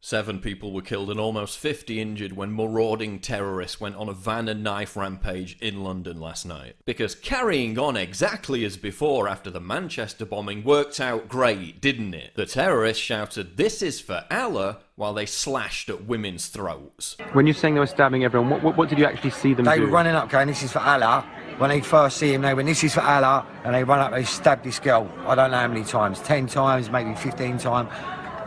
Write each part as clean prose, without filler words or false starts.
7 people were killed and almost 50 injured when marauding terrorists went on a van and knife rampage in London last night. Because carrying on exactly as before after the Manchester bombing worked out great, didn't it? The terrorists shouted, "This is for Allah," while they slashed at women's throats. When you're saying they were stabbing everyone, what did you actually see them do? They were running up going, "This is for Allah." When they first see him, they went, "This is for Allah," and they run up, they stabbed this girl, I don't know how many times, 10 times, maybe 15 times.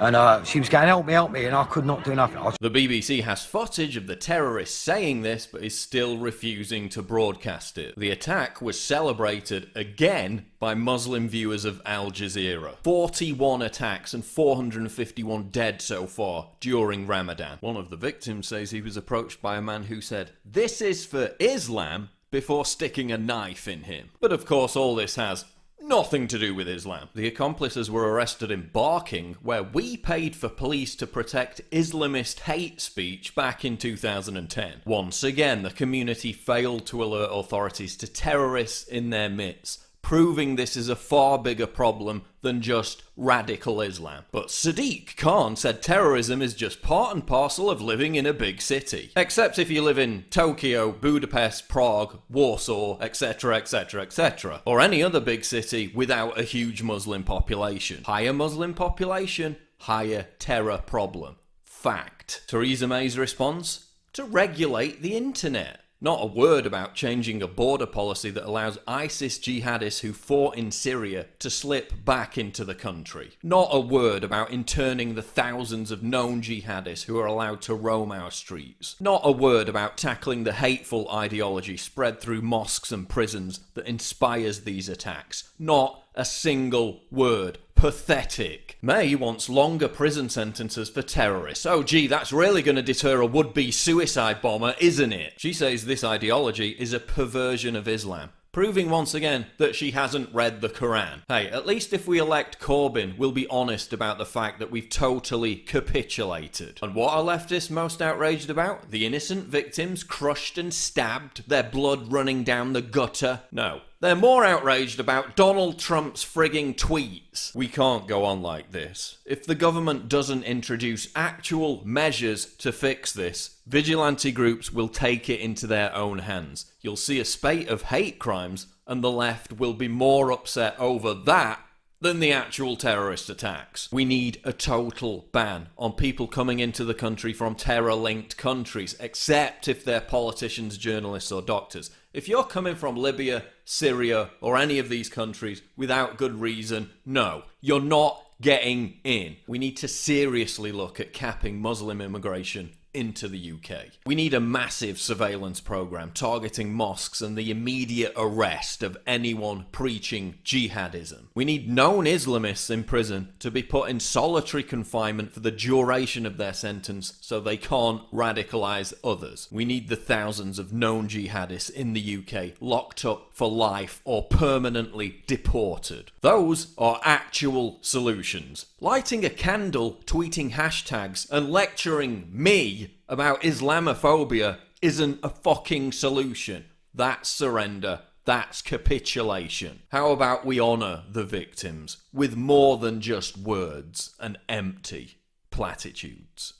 And she was going, help me, and I could not do nothing. The BBC has footage of the terrorists saying this, but is still refusing to broadcast it. The attack was celebrated again by Muslim viewers of Al Jazeera. 41 attacks and 451 dead so far during Ramadan. One of the victims says he was approached by a man who said, "This is for Islam," before sticking a knife in him. But of course all this has nothing to do with Islam. The accomplices were arrested in Barking, where we paid for police to protect Islamist hate speech back in 2010. Once again, the community failed to alert authorities to terrorists in their midst, proving this is a far bigger problem than just radical Islam. But Sadiq Khan said terrorism is just part and parcel of living in a big city. Except if you live in Tokyo, Budapest, Prague, Warsaw, etc, etc, etc. Or any other big city without a huge Muslim population. Higher Muslim population, higher terror problem. Fact. Theresa May's response? To regulate the internet. Not a word about changing a border policy that allows ISIS jihadists who fought in Syria to slip back into the country. Not a word about interning the thousands of known jihadists who are allowed to roam our streets. Not a word about tackling the hateful ideology spread through mosques and prisons that inspires these attacks. Not a single word. Pathetic. May wants longer prison sentences for terrorists. Oh gee, that's really going to deter a would-be suicide bomber, isn't it? She says this ideology is a perversion of Islam, proving once again that she hasn't read the Quran. Hey, at least if we elect Corbyn, we'll be honest about the fact that we've totally capitulated. And what are leftists most outraged about? The innocent victims crushed and stabbed, their blood running down the gutter? No. They're more outraged about Donald Trump's frigging tweets. We can't go on like this. If the government doesn't introduce actual measures to fix this, vigilante groups will take it into their own hands. You'll see a spate of hate crimes, and the left will be more upset over that than the actual terrorist attacks. We need a total ban on people coming into the country from terror-linked countries, except if they're politicians, journalists or doctors. If you're coming from Libya, Syria or any of these countries without good reason, no, you're not getting in. We need to seriously look at capping Muslim immigration into the UK. We need a massive surveillance program targeting mosques and the immediate arrest of anyone preaching jihadism. We need known Islamists in prison to be put in solitary confinement for the duration of their sentence so they can't radicalize others. We need the thousands of known jihadists in the UK locked up for life or permanently deported. Those are actual solutions. Lighting a candle, tweeting hashtags and lecturing me about Islamophobia isn't a fucking solution. That's surrender. That's capitulation. How about we honour the victims with more than just words and empty platitudes?